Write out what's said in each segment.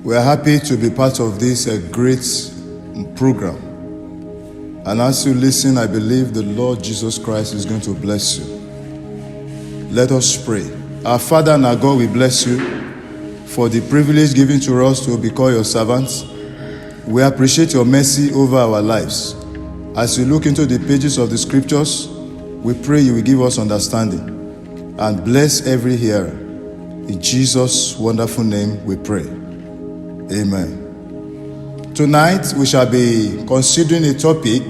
We are happy to be part of this great program. And as you listen, I believe the Lord Jesus Christ is going to bless you. Let us pray. Our Father and our God, we bless you for the privilege given to us to be called your servants. We appreciate your mercy over our lives. As you look into the pages of the scriptures, we pray you will give us understanding and bless every hearer. In Jesus' wonderful name we pray. Amen. Tonight we shall be considering a topic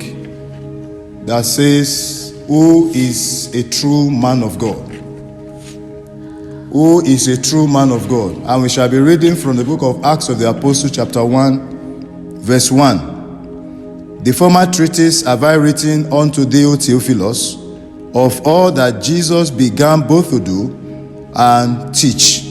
that says, who is a true man of God? Who is a true man of God? And we shall be reading from the book of Acts of the Apostles chapter 1, verse 1. The former treatise have I written unto thee, O Theophilus, of all that Jesus began both to do and teach.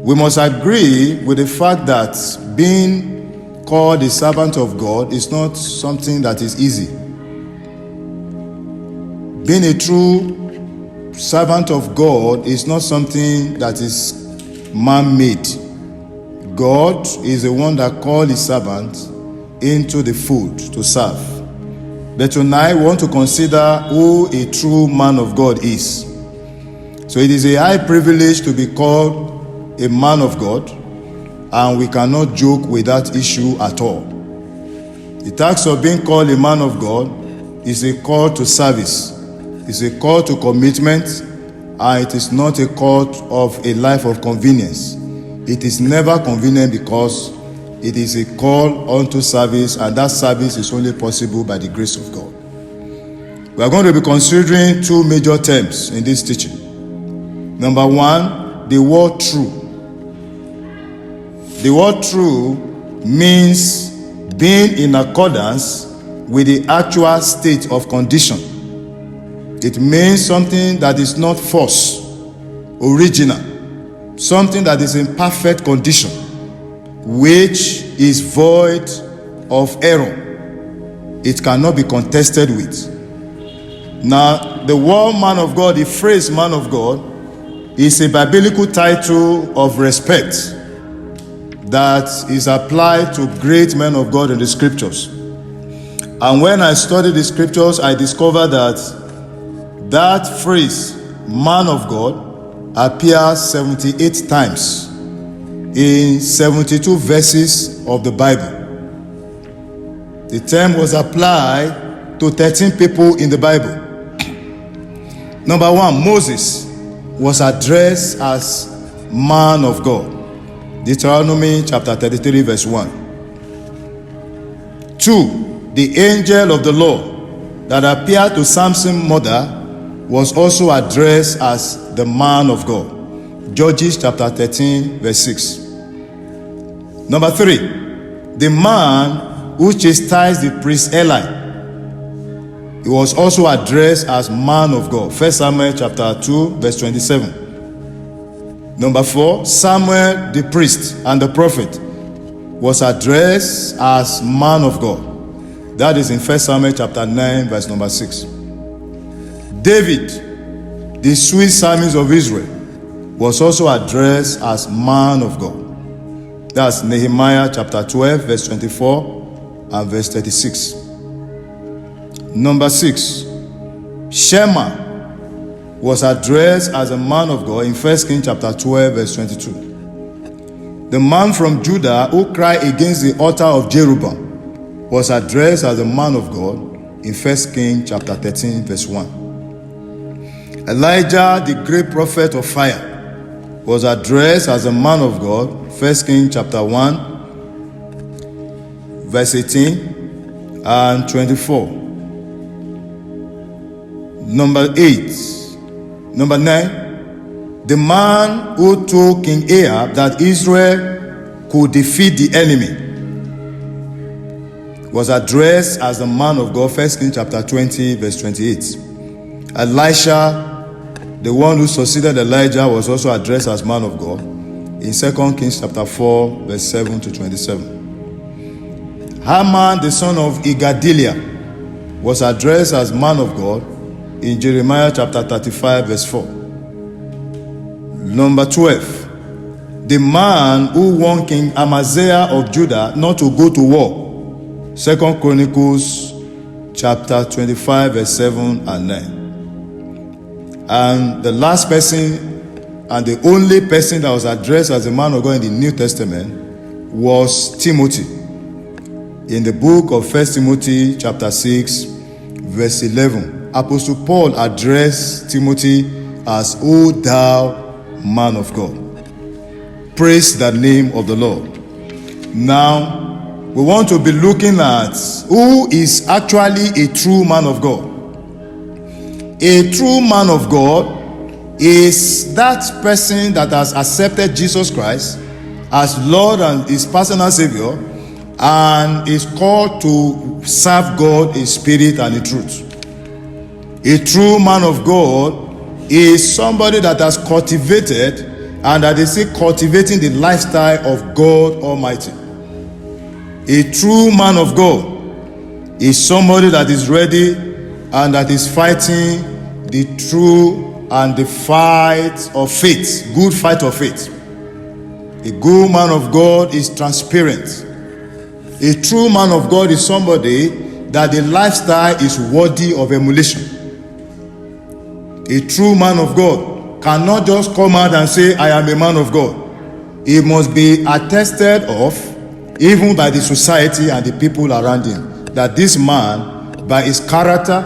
We must agree with the fact that being called a servant of God is not something that is easy. Being a true servant of God is not something that is man-made. God is the one that called his servant into the fold to serve. But tonight we want to consider who a true man of God is. So it is a high privilege to be called a man of God, and we cannot joke with that issue at all. The task of being called a man of God is a call to service, it's a call to commitment, and it is not a call of a life of convenience. It is never convenient because it is a call unto service, and that service is only possible by the grace of God. We are going to be considering two major terms in this teaching. Number one, the word true. The word true means being in accordance with the actual state of condition. It means something that is not false, original, something that is in perfect condition, which is void of error. It cannot be contested with. Now, the word man of God, the phrase man of God, is a biblical title of respect that is applied to great men of God in the scriptures. And when I studied the scriptures, I discovered that phrase, man of God, appears 78 times in 72 verses of the Bible. The term was applied to 13 people in the Bible. Number one, Moses was addressed as man of God. Deuteronomy chapter 33 verse 1. 2. The angel of the Lord that appeared to Samson's mother was also addressed as the man of God. Judges chapter 13 verse 6. Number 3. The man who chastised the priest Eli, he was also addressed as man of God. 1 Samuel chapter 2 verse 27. Number 4, Samuel the priest and the prophet was addressed as man of God. That is in 1 Samuel chapter 9 verse number 6. David, the sweet psalmist of Israel, was also addressed as man of God. That's Nehemiah chapter 12 verse 24 and verse 36. Number 6, Shema was addressed as a man of God in 1 Kings chapter 12 verse 22. The man from Judah who cried against the altar of Jeroboam was addressed as a man of God in 1 Kings chapter 13 verse 1. Elijah, the great prophet of fire, was addressed as a man of God, 1 Kings chapter 1 verse 18 and 24. Number 9, the man who told King Ahab that Israel could defeat the enemy was addressed as the man of God, 1 Kings chapter 20 verse 28. Elisha, the one who succeeded Elijah, was also addressed as man of God in 2 Kings chapter 4 verse 7 to 27. Haman, the son of Igadilia, was addressed as man of God in Jeremiah chapter 35 verse 4. Number 12, the man who warned King Amaziah of Judah not to go to war. 2 Chronicles chapter 25 verse 7 and 9. And the last person and the only person that was addressed as a man of God in the New Testament was Timothy. In the book of 1 Timothy chapter 6 verse 11, Apostle Paul addressed Timothy as, O thou man of God. Praise the name of the Lord. Now, we want to be looking at who is actually a true man of God. A true man of God is that person that has accepted Jesus Christ as Lord and his personal Savior, and is called to serve God in spirit and in truth. A true man of God is somebody that has cultivated, and that they say cultivating the lifestyle of God Almighty. A true man of God is somebody that is ready and that is fighting the true and the fight of faith, good fight of faith. A good man of God is transparent. A true man of God is somebody that the lifestyle is worthy of emulation. A true man of God cannot just come out and say, I am a man of God. He must be attested of, even by the society and the people around him, that this man, by his character,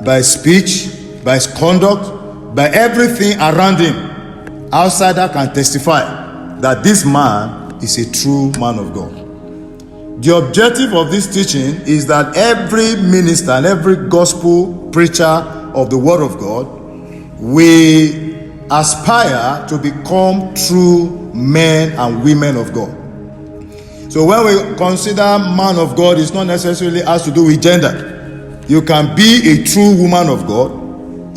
by his speech, by his conduct, by everything around him, outsider can testify that this man is a true man of God. The objective of this teaching is that every minister and every gospel preacher of the word of God will aspire to become true men and women of God. So when we consider man of God, it's not necessarily has to do with gender. You can be a true woman of God,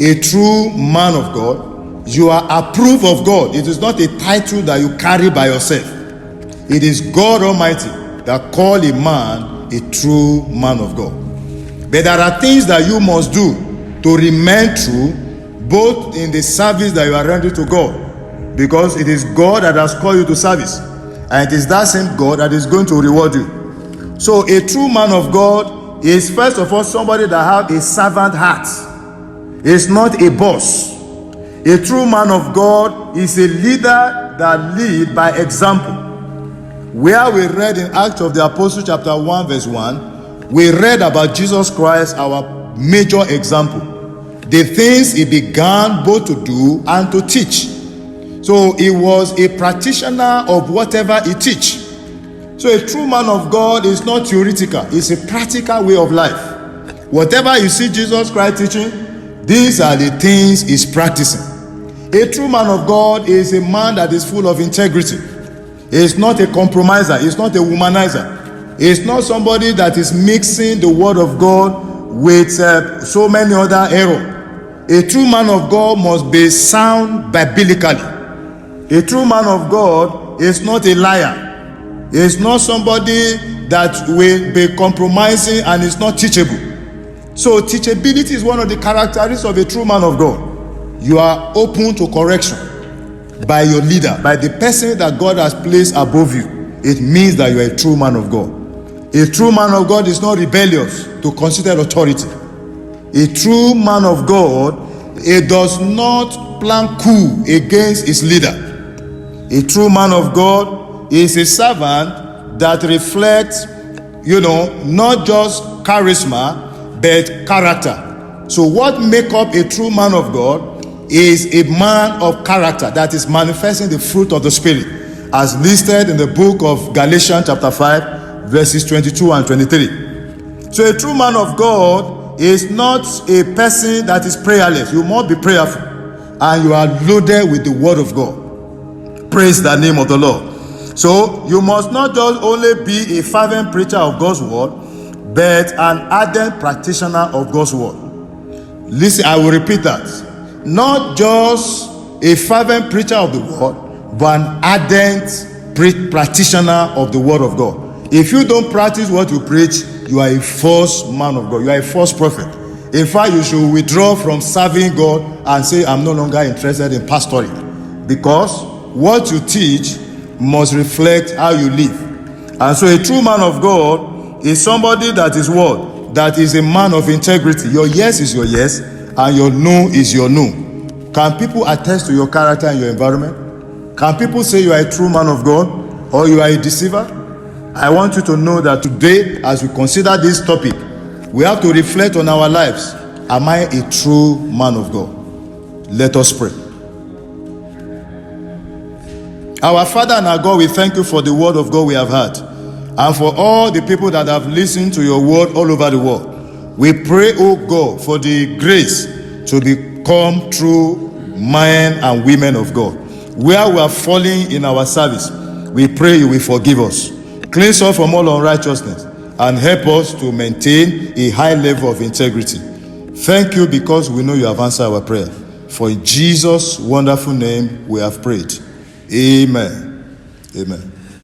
a true man of God. You are approved of God. It is not a title that you carry by yourself. It is God Almighty that call a man a true man of God. But there are things that you must do to remain true, both in the service that you are rendering to God, because it is God that has called you to service, and it is that same God that is going to reward you. So a true man of God is first of all somebody that has a servant heart. Is not a boss. A true man of God is a leader that leads by example. Where we read in Acts of the Apostles chapter 1 verse 1, we read about Jesus Christ, our major example. The things he began both to do and to teach. So he was a practitioner of whatever he teach. So a true man of God is not theoretical, it's a practical way of life. Whatever you see Jesus Christ teaching, these are the things he's practicing. A true man of God is a man that is full of integrity. He's not a compromiser. He's not a womanizer. He's not somebody that is mixing the word of God with so many other errors. A true man of God must be sound biblically. A true man of God is not a liar. He's not somebody that will be compromising and is not teachable. So teachability is one of the characteristics of a true man of God. You are open to correction by your leader, by the person that God has placed above you. It means that you are a true man of God. A true man of God is not rebellious to consider authority. A true man of God, he does not plan coup against his leader. A true man of God is a servant that reflects, not just charisma, but character. So what makes up a true man of God is a man of character that is manifesting the fruit of the Spirit, as listed in the book of Galatians chapter 5 verses 22 and 23. So a true man of God is not a person that is prayerless. You must be prayerful, and you are loaded with the word of God. Praise the name of the Lord. So you must not just only be a fervent preacher of God's word, but an ardent practitioner of God's word. Listen, I will repeat that. Not just a fervent preacher of the word, but an ardent practitioner of the word of God. If you don't practice what you preach, you are a false man of God. You are a false prophet. In fact, you should withdraw from serving God and say, I'm no longer interested in pastoring. Because what you teach must reflect how you live. And so a true man of God is somebody that is what? That is a man of integrity. Your yes is your yes, and your no is your no. Can people attest to your character and your environment? Can people say you are a true man of God or you are a deceiver? I want you to know that today, as we consider this topic, we have to reflect on our lives. Am I a true man of God? Let us pray. Our Father and our God, we thank you for the word of God we have heard, and for all the people that have listened to your word all over the world. We pray, oh God, for the grace to become true men and women of God. Where we are falling in our service, we pray you will forgive us. Cleanse us from all unrighteousness and help us to maintain a high level of integrity. Thank you because we know you have answered our prayer. For in Jesus' wonderful name we have prayed. Amen. Amen.